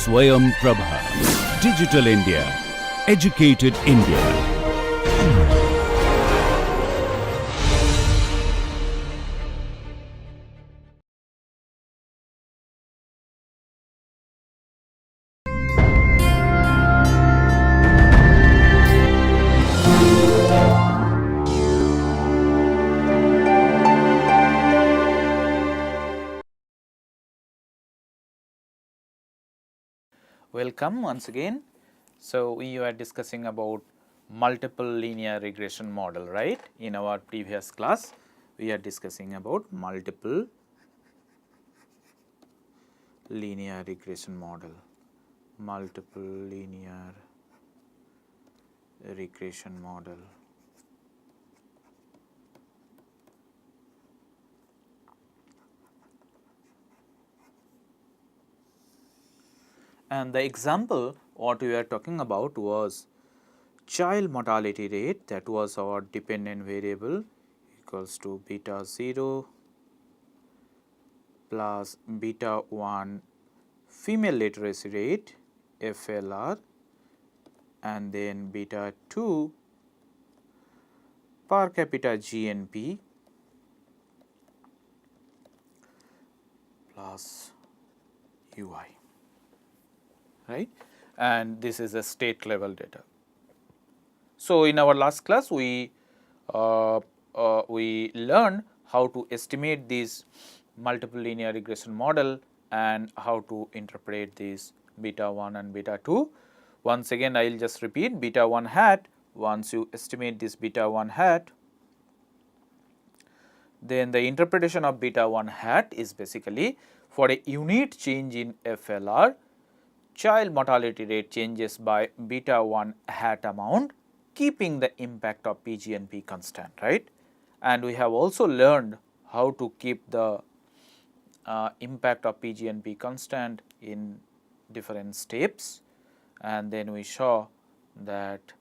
Swayam Prabha. Digital India. Educated India. Welcome once again. So, we were discussing about multiple linear regression model, right? In our previous class, we are discussing about multiple linear regression model, multiple linear regression model. And the example what we were talking about was child mortality rate, that was our dependent variable, equals to beta 0 plus beta 1 female literacy rate FLR, and then beta 2 per capita GNP plus UI, right, and this is a state level data. So, in our last class we learned how to estimate this multiple linear regression model and how to interpret this beta 1 and beta 2. Once again I will just repeat beta 1 hat. Once you estimate this beta 1 hat, then the interpretation of beta 1 hat is basically for a unit change in FLR, child mortality rate changes by beta 1 hat amount, keeping the impact of PGNP constant, right. And we have also learned how to keep the impact of PGNP constant in different steps, and then we saw that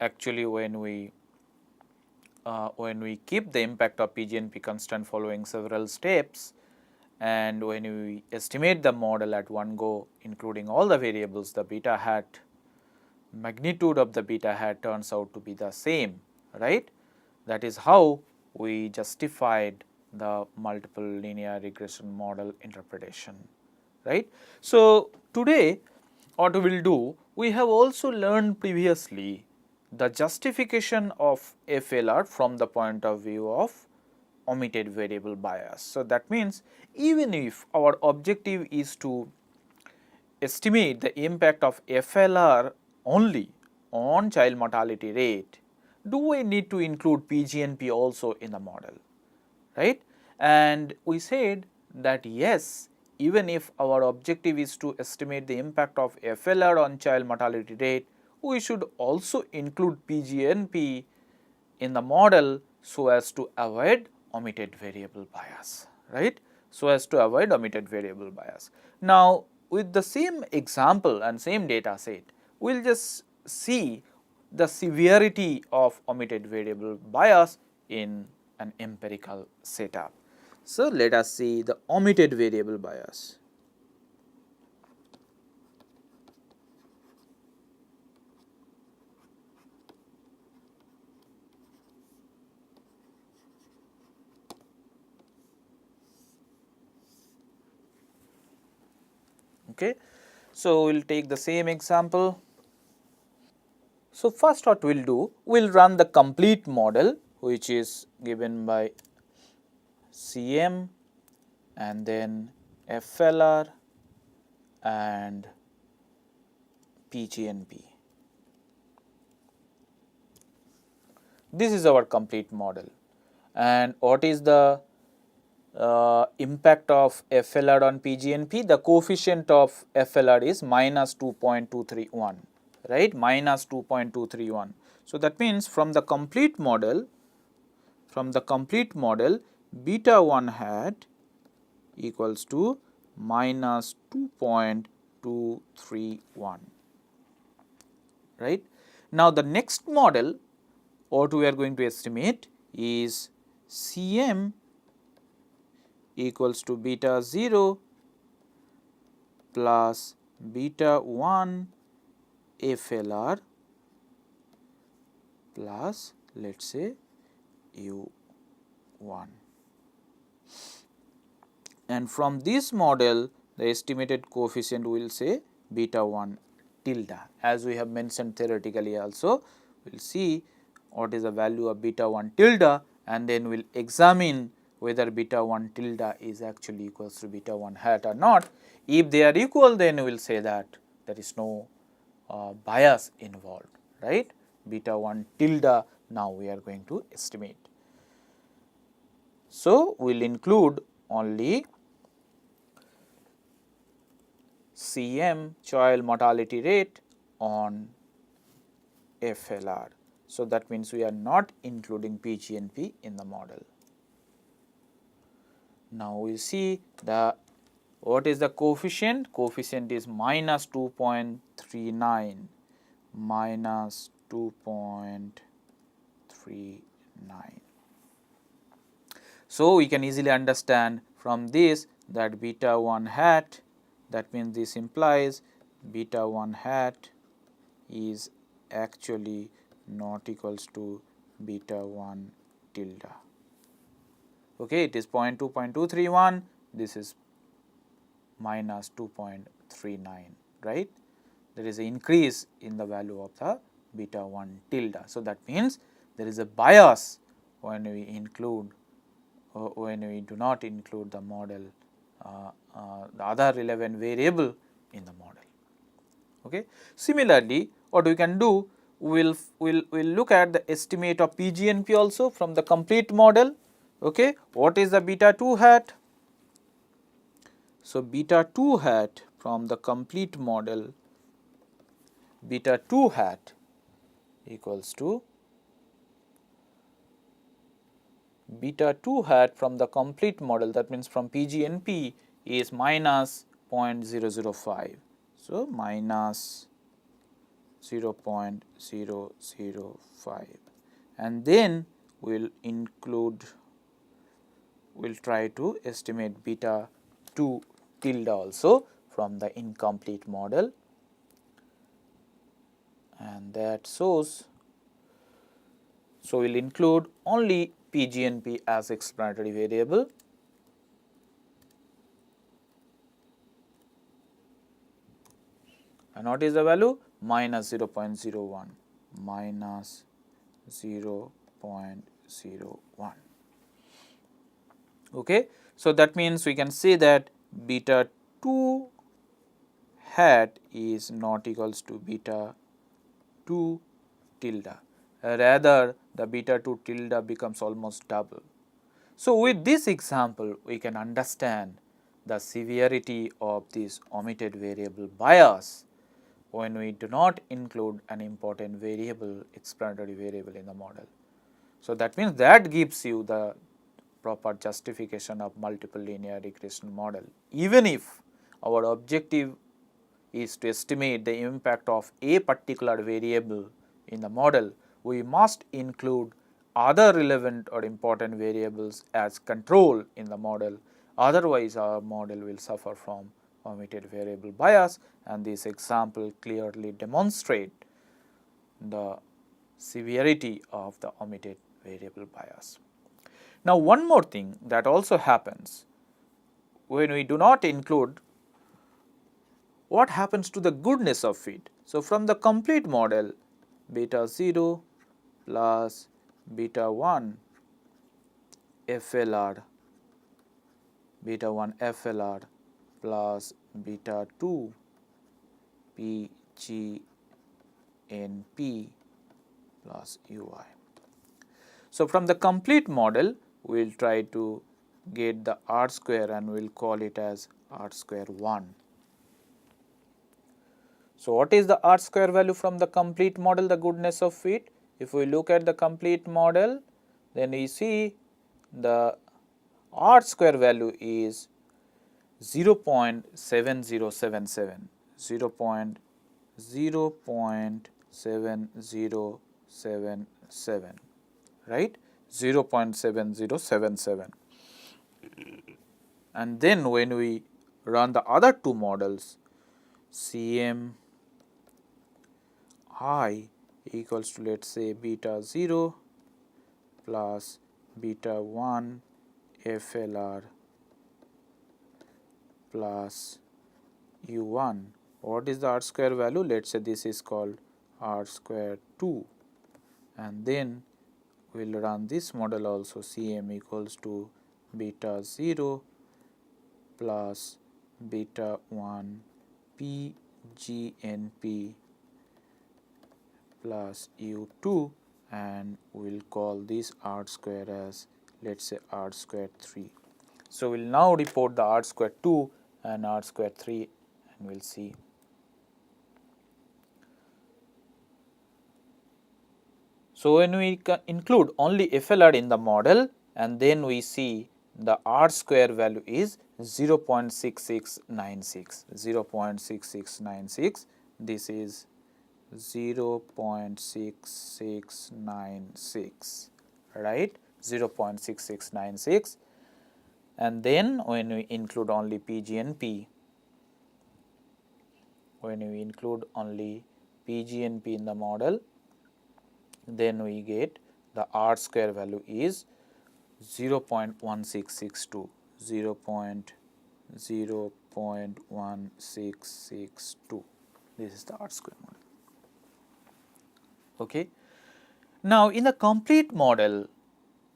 actually when we keep the impact of PGNP constant following several steps, and when we estimate the model at one go including all the variables, the beta hat magnitude of the beta hat turns out to be the same, right. That is how we justified the multiple linear regression model interpretation, right. So, today what we will do, we have also learned previously the justification of FLR from the point of view of omitted variable bias. So, that means even if our objective is to estimate the impact of FLR only on child mortality rate, do we need to include PGNP also in the model, right? And we said that yes, even if our objective is to estimate the impact of FLR on child mortality rate, we should also include PGNP in the model so as to avoid omitted variable bias, right. So, as to avoid omitted variable bias. Now, with the same example and same data set, we will just see the severity of omitted variable bias in an empirical setup. So, let us see the omitted variable bias. Okay. So, we will take the same example. So, first what we will do, we will run the complete model which is given by CM and then FLR and PGNP. This is our complete model, and what is the impact of FLR on PGNP? The coefficient of FLR is minus 2.231, right, minus 2.231. So, that means from the complete model, beta 1 hat equals to minus 2.231, right. Now, the next model what we are going to estimate is CM equals to beta 0 plus beta 1 FLR plus let us say U1. And from this model the estimated coefficient will say beta 1 tilde. As we have mentioned theoretically also, we will see what is the value of beta 1 tilde, and then we will examine whether beta 1 tilde is actually equals to beta 1 hat or not. If they are equal, then we will say that there is no bias involved, right. Beta 1 tilde now we are going to estimate. So, we will include only CM, child mortality rate, on FLR. So, that means we are not including PGNP in the model. Now, we see the what is the coefficient? Coefficient is minus 2.39, minus 2.39. So, we can easily understand from this that beta 1 hat, that means this implies beta 1 hat is actually not equals to beta 1 tilde. Okay, it is 0.2.231, this is minus 2.39, right. There is an increase in the value of the beta 1 tilde. So, that means there is a bias when we include when we do not include the model the other relevant variable in the model. Okay. Similarly, what we can do, we will look at the estimate of PGNP also from the complete model. Okay. What is the beta 2 hat? So, beta 2 hat from the complete model, beta 2 hat equals to beta 2 hat from the complete model, that means from PGNP is minus 0.005. So, minus 0.005, and then we will include, we will try to estimate beta 2 tilde also from the incomplete model, and that shows. So, we will include only PGNP as explanatory variable, and what is the value? Minus 0.01, minus 0.01. Okay. So, that means we can say that beta 2 hat is not equals to beta 2 tilde, rather the beta 2 tilde becomes almost double. So, with this example we can understand the severity of this omitted variable bias when we do not include an important variable, explanatory variable in the model. So, that means that gives you the proper justification of multiple linear regression model. Even if our objective is to estimate the impact of a particular variable in the model, we must include other relevant or important variables as control in the model, otherwise our model will suffer from omitted variable bias, and this example clearly demonstrate the severity of the omitted variable bias. Now, one more thing that also happens when we do not include, what happens to the goodness of fit? So, from the complete model, beta 0 plus beta 1 FLR, beta 1 FLR plus beta 2 PGNP plus UI. So, from the complete model, we will try to get the R square and we will call it as R square 1. So, what is the R square value from the complete model, the goodness of fit? If we look at the complete model, then we see the R square value is 0.7077, 0.7077, right, 0.7077. And then when we run the other two models, Cm I equals to, let us say, beta 0 plus beta 1 FLR plus U1. What is the R square value? Let us say this is called R square 2, and then we will run this model also. Cm equals to beta 0 plus beta 1 PGNP plus U2, and we will call this R square as, let us say, R square 3. So, we will now report the R square 2 and R square 3, and we will see. So, when we include only FLR in the model, and then we see the R square value is 0.6696, 0.6696, this is 0.6696, right, 0.6696, and then when we include only PGNP, in the model, then we get the R square value is 0.1662, 0.1662. This is the R square model. Okay. Now, in the complete model,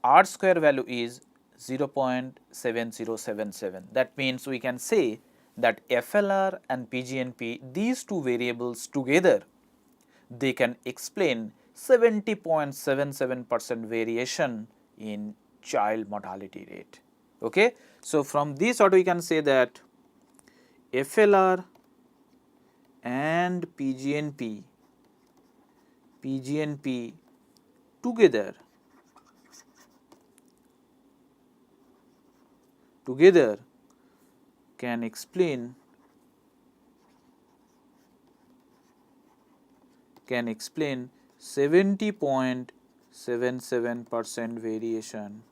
R square value is 0.7077. That means we can say that FLR and PGNP, these two variables together, they can explain 70.77% variation in child mortality rate. Okay. So, from this what we can say that FLR and PGNP together can explain 70.77%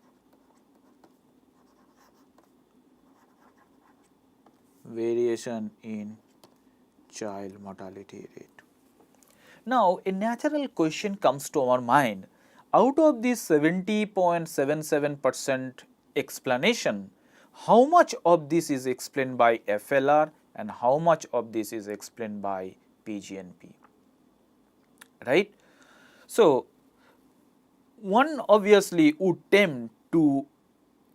variation in child mortality rate. Now, a natural question comes to our mind. Out of this 70.77% explanation, how much of this is explained by FLR and how much of this is explained by PGNP, right? So, one obviously would tempt to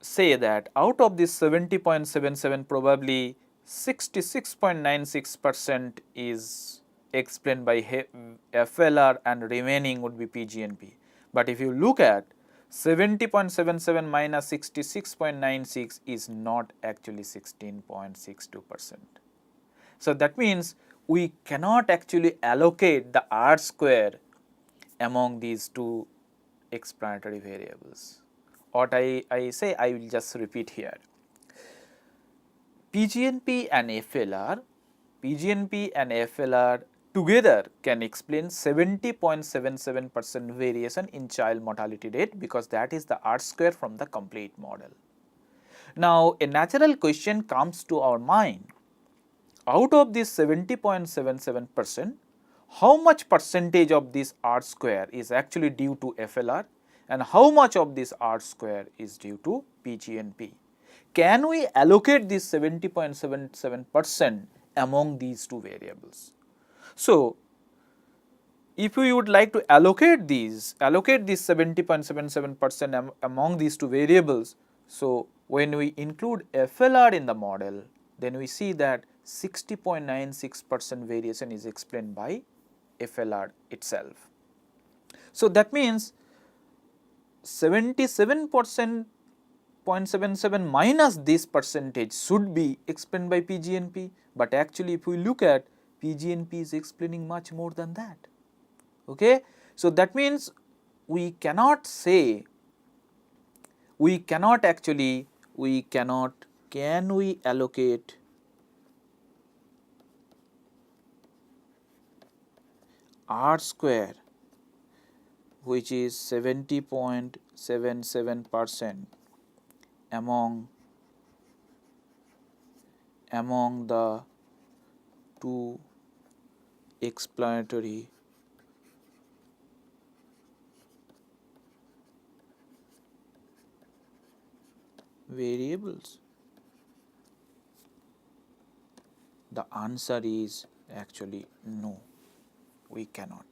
say that out of this 70.77, probably 66.96% is explained by FLR and remaining would be PGNP. But if you look at 70.77 minus 66.96 is not actually 16.62%. So, that means we cannot actually allocate the R square among these two explanatory variables. What I say, I will just repeat here. PGNP and FLR together can explain 70.77% variation in child mortality rate, because that is the R square from the complete model. Now, a natural question comes to our mind. Out of this 70.77%, how much percentage of this R square is actually due to FLR and how much of this R square is due to PGNP? Can we allocate this 70.77% among these two variables? So, if we would like to allocate this 70.77% among these two variables, so when we include FLR in the model, then we see that 60.96% variation is explained by FLR itself. So, that means 77.77 minus this percentage should be explained by PGNP, but actually if we look at, PGNP is explaining much more than that. Okay? So, that means we cannot say, can we allocate R square, which is 70.77% among the 2 explanatory variables? The answer is actually no, we cannot.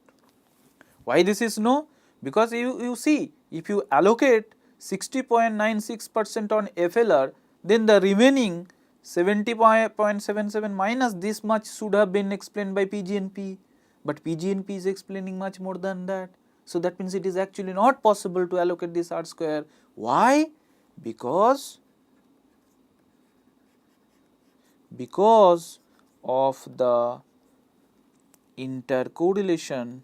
Why this is no? Because you see, if you allocate 60.96% on FLR, then the remaining 70.77 minus this much should have been explained by PGNP, but PGNP is explaining much more than that. So that means it is actually not possible to allocate this R square. Why? Because of the intercorrelation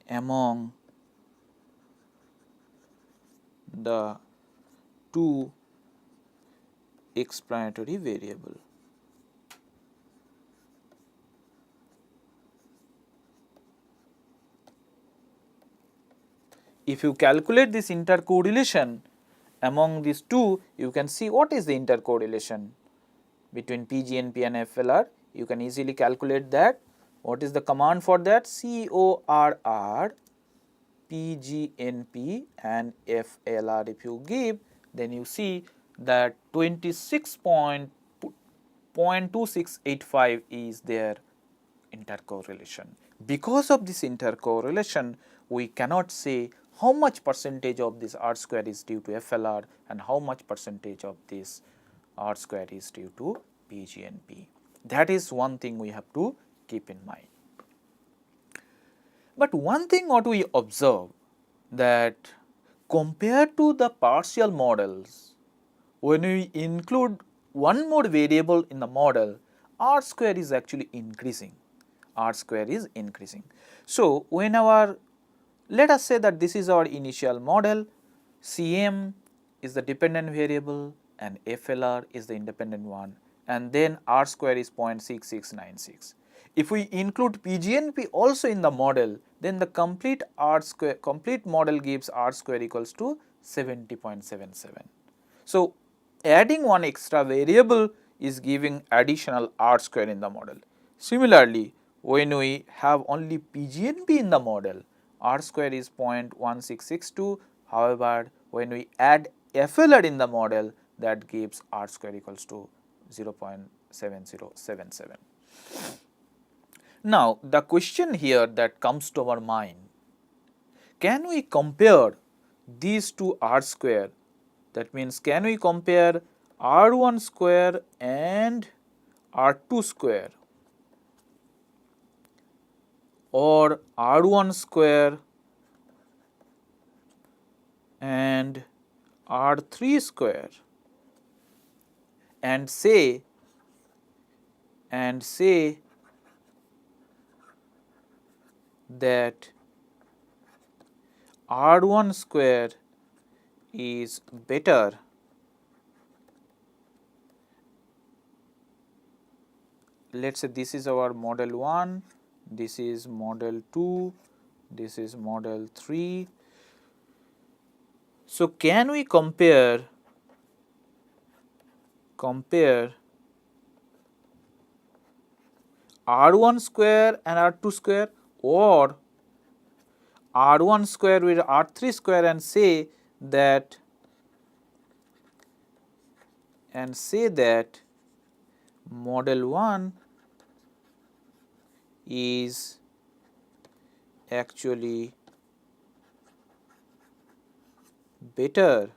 among the two explanatory variable. If you calculate this intercorrelation among these two, you can see what is the intercorrelation between PGNP and FLR. You can easily calculate that. What is the command for that? CORR PGNP and FLR. If you give, then you see that 26.2685 is their intercorrelation. Because of this intercorrelation, we cannot say how much percentage of this R square is due to FLR and how much percentage of this R square is due to PGNP. That is one thing we have to keep in mind. But one thing what we observe, that compared to the partial models, when we include one more variable in the model, R square is actually increasing. R square is increasing. So when let us say that this is our initial model, CM is the dependent variable and FLR is the independent one, and then R square is 0.6696. If we include PGNP also in the model, then the complete model gives R square equals to 70.77. So adding one extra variable is giving additional R square in the model. Similarly, when we have only PGNP in the model, R square is 0.1662. However, when we add FLR in the model, that gives R square equals to 0.7077. Now, the question here that comes to our mind, can we compare these two R square? That means, can we compare R1 square and R2 square, or R1 square and R3 square, and say that R1 square is better let us say this is our model 1, this is model 2, this is model 3. So, can we compare R1 square and R2 square, or R1 square with R3 square, and say that model 1 is actually better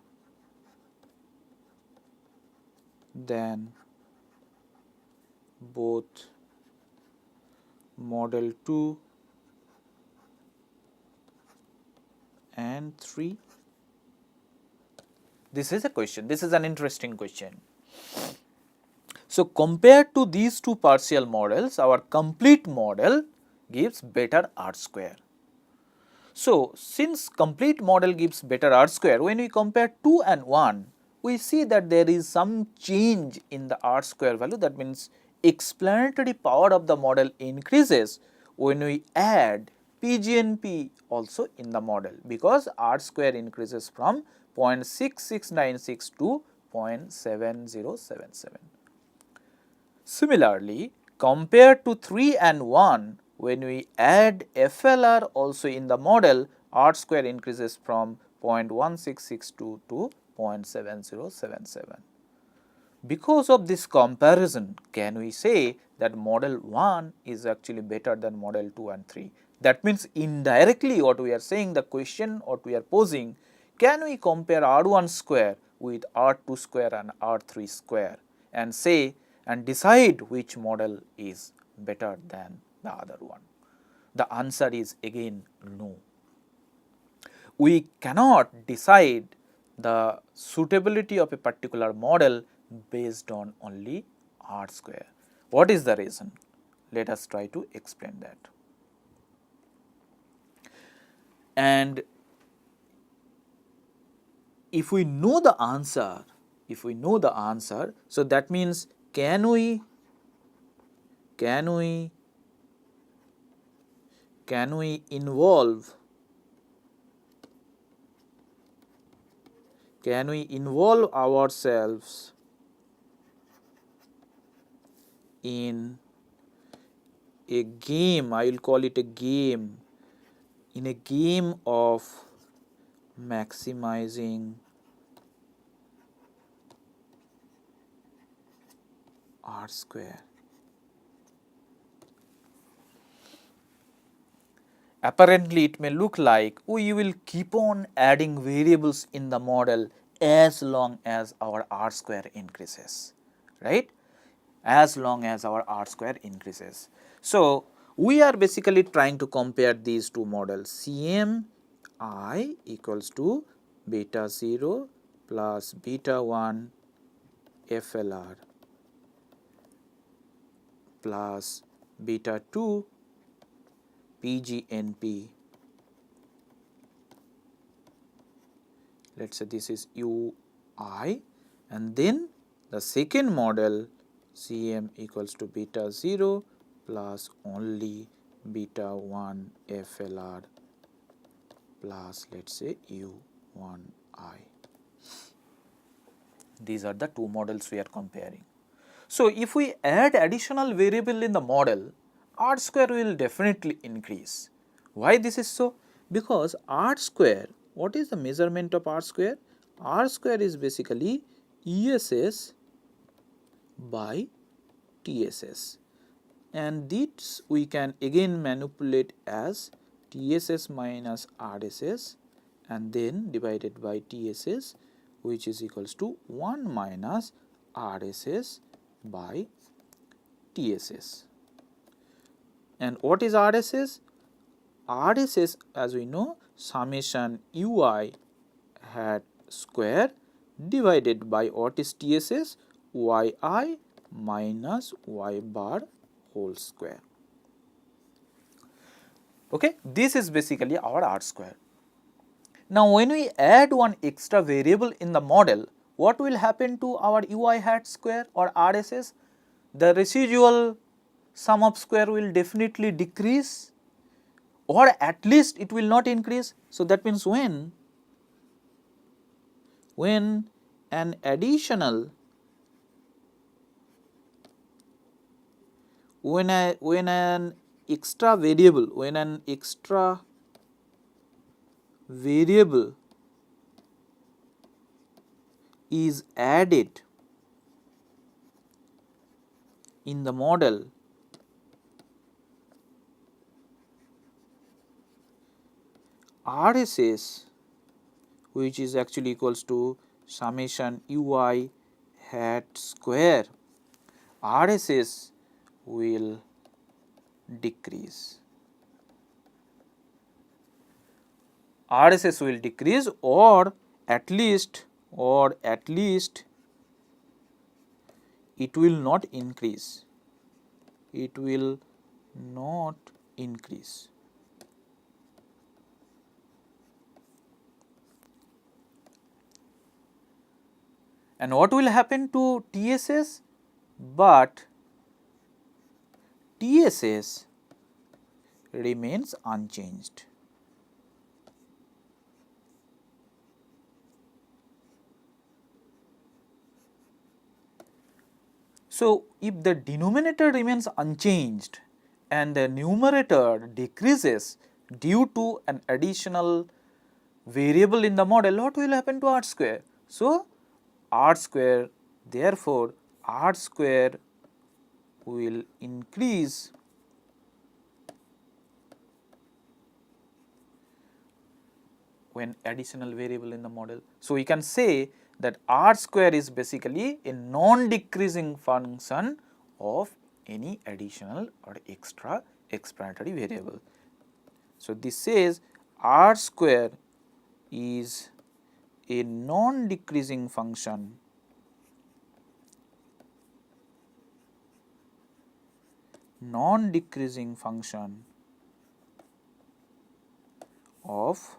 than both model 2 and 3? This is a question, this is an interesting question. So, compared to these two partial models, our complete model gives better R square. So, since complete model gives better R square, when we compare 2 and 1, we see that there is some change in the R square value. That means, explanatory power of the model increases when we add PGNP also in the model, because R square increases from 0.6696 to 0.7077. Similarly, compared to 3 and 1, when we add FLR also in the model, R square increases from 0.1662 to 0.7077. Because of this comparison, can we say that model 1 is actually better than model 2 and 3? That means indirectly what we are saying, the question what we are posing, can we compare R1 square with R2 square and R3 square and say and decide which model is better than the other one? The answer is again no. We cannot decide the suitability of a particular model based on only R square. What is the reason? Let us try to explain that. And if we know the answer, so that means can we involve ourselves in a game, I will call it a game, in a game of maximizing R square. Apparently, it may look like we will keep on adding variables in the model as long as our R square increases, right? As long as our R square increases. So, we are basically trying to compare these two models, CMI equals to beta 0 plus beta 1 FLR plus beta 2 PGNP. Let us say this is UI, and then the second model CM equals to beta 0 plus only beta 1 FLR plus let us say U1I. These are the two models we are comparing. So, if we add additional variable in the model, R square will definitely increase. Why this is so? Because R square, what is the measurement of R square? R square is basically ESS by TSS, and this we can again manipulate as TSS minus RSS and then divided by TSS, which is equals to 1 minus RSS by TSS. And what is RSS? RSS, as we know, summation UI hat square divided by what is TSS? Yi minus y bar whole square. Okay, this is basically our R square. Now, when we add one extra variable in the model, what will happen to our UI hat square or RSS? The residual sum of square will definitely decrease, or at least it will not increase. So, that means when an additional when an extra variable is added in the model, RSS, which is actually equals to summation UI hat square, RSS will decrease. RSS will decrease, or at least it will not increase. It will not increase. And what will happen to TSS? But TSS remains unchanged. So, if the denominator remains unchanged and the numerator decreases due to an additional variable in the model, what will happen to r square? So, r square, therefore, r square will increase when additional variable in the model. So, we can say that r square is basically a non-decreasing function of any additional or extra explanatory variable. So, this says r square is a non-decreasing function of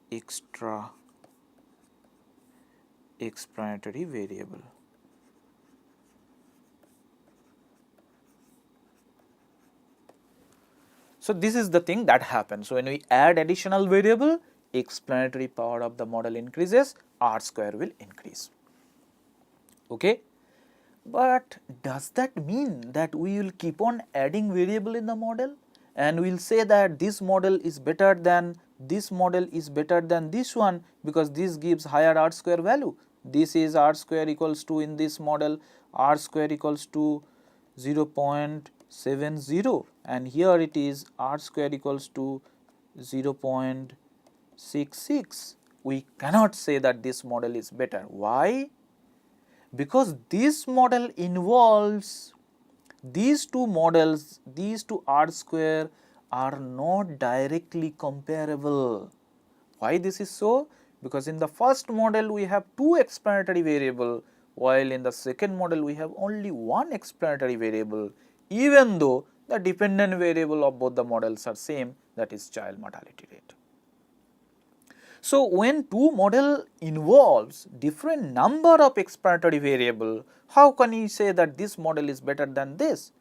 extra explanatory variable. So, this is the thing that happens. So, when we add additional variable, explanatory power of the model increases, r square will increase. Okay? But does that mean that we will keep on adding variable in the model and we will say that this model is better than this model is better than this one because this gives higher r square value? This is r square equals to, in this model, r square equals to 0.70 and here it is r square equals to 0.66. We cannot say that this model is better. Why? Because this model involves these two models, these two r square are not directly comparable. Why this is so? Because in the first model we have two explanatory variable, while in the second model we have only one explanatory variable, even though the dependent variable of both the models are same, that is child mortality rate. So, when two model involves different number of explanatory variable, how can you say that this model is better than this?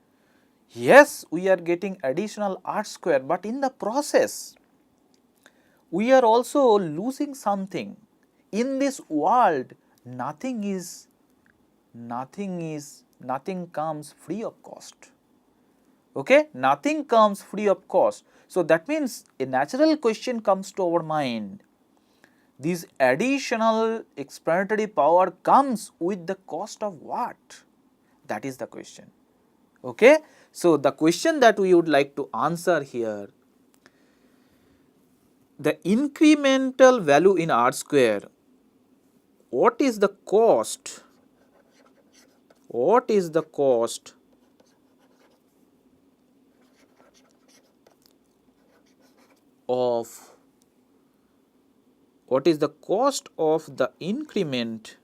Yes, we are getting additional r square, but in the process, we are also losing something. In this world, nothing comes free of cost. Okay, nothing comes free of cost. So, that means a natural question comes to our mind. This additional explanatory power comes with the cost of what? That is the question. Okay? So, the question that we would like to answer here, the incremental value in r square, what is the cost? What is the cost of the increment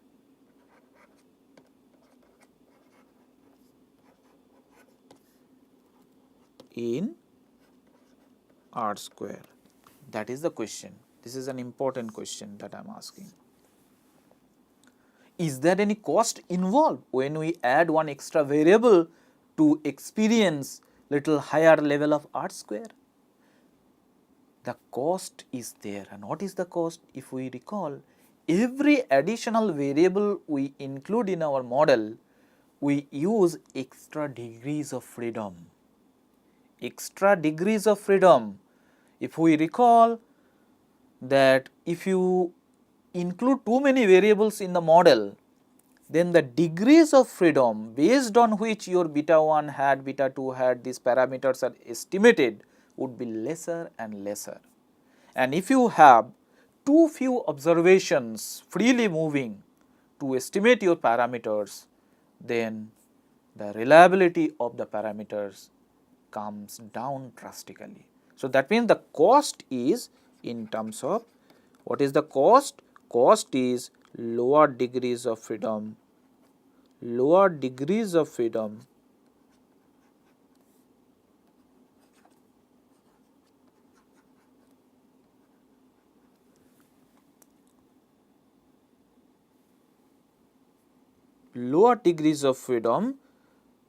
in r square? That is the question. This is an important question that I am asking. Is there any cost involved when we add one extra variable to experience little higher level of r square? The cost is there. And what is the cost? If we recall, every additional variable we include in our model, we use extra degrees of freedom. Extra degrees of freedom. If we recall that if you include too many variables in the model, then the degrees of freedom based on which your beta 1 hat, beta 2 hat, these parameters are estimated would be lesser and lesser. And if you have too few observations freely moving to estimate your parameters, then the reliability of the parameters comes down drastically. So, that means the cost is in terms of, what is the cost? Cost is lower degrees of freedom, lower degrees of freedom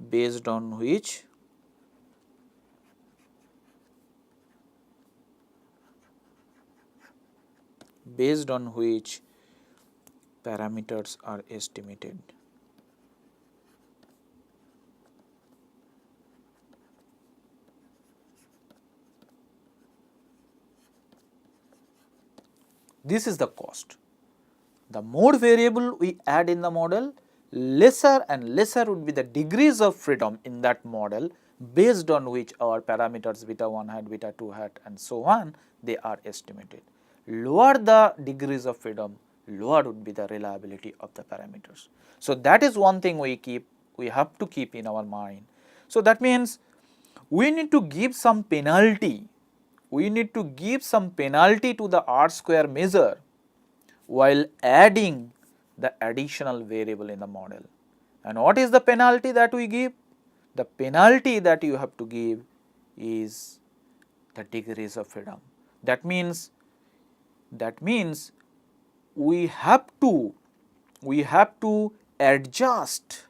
based on which parameters are estimated. This is the cost. The more variable we add in the model, lesser and lesser would be the degrees of freedom in that model based on which our parameters beta 1 hat, beta 2 hat and so on, they are estimated. Lower the degrees of freedom, lower would be the reliability of the parameters. So, that is one thing we have to keep in our mind. So, that means we need to give some penalty, to the R square measure while adding the additional variable in the model. And what is the penalty that we give? The penalty that you have to give is the degrees of freedom. That means we have to adjust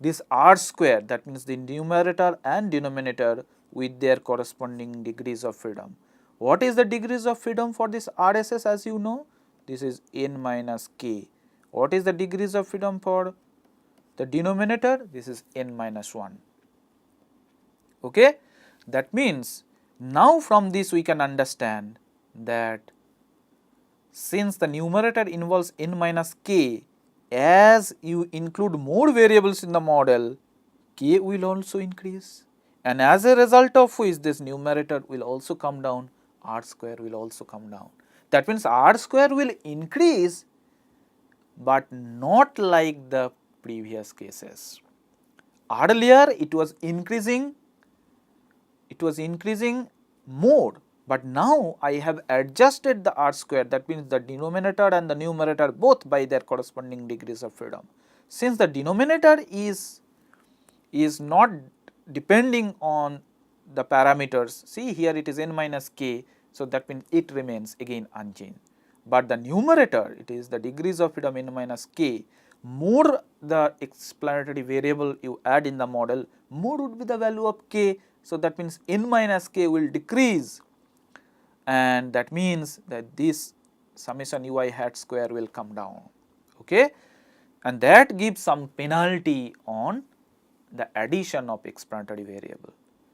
this R square, that means the numerator and denominator, with their corresponding degrees of freedom. What is the degrees of freedom for this RSS? As you know, this is n minus k. What is the degrees of freedom for the denominator? This is n minus 1. Okay? That means now from this we can understand that since the numerator involves n minus k, as you include more variables in the model, k will also increase, and as a result of which this numerator will also come down, R square will also come down. That means R square will increase, but not like the previous cases. Earlier it was increasing more, but now I have adjusted the R square, that means the denominator and the numerator both by their corresponding degrees of freedom. Since the denominator is not depending on the parameters, see here it is n minus k, so that means it remains again unchanged. But the numerator, it is the degrees of freedom n minus k, more the explanatory variable you add in the model, more would be the value of k. So, that means n minus k will decrease, and that means that this summation ui hat square will come down. Okay? And that gives some penalty on the addition of explanatory variable.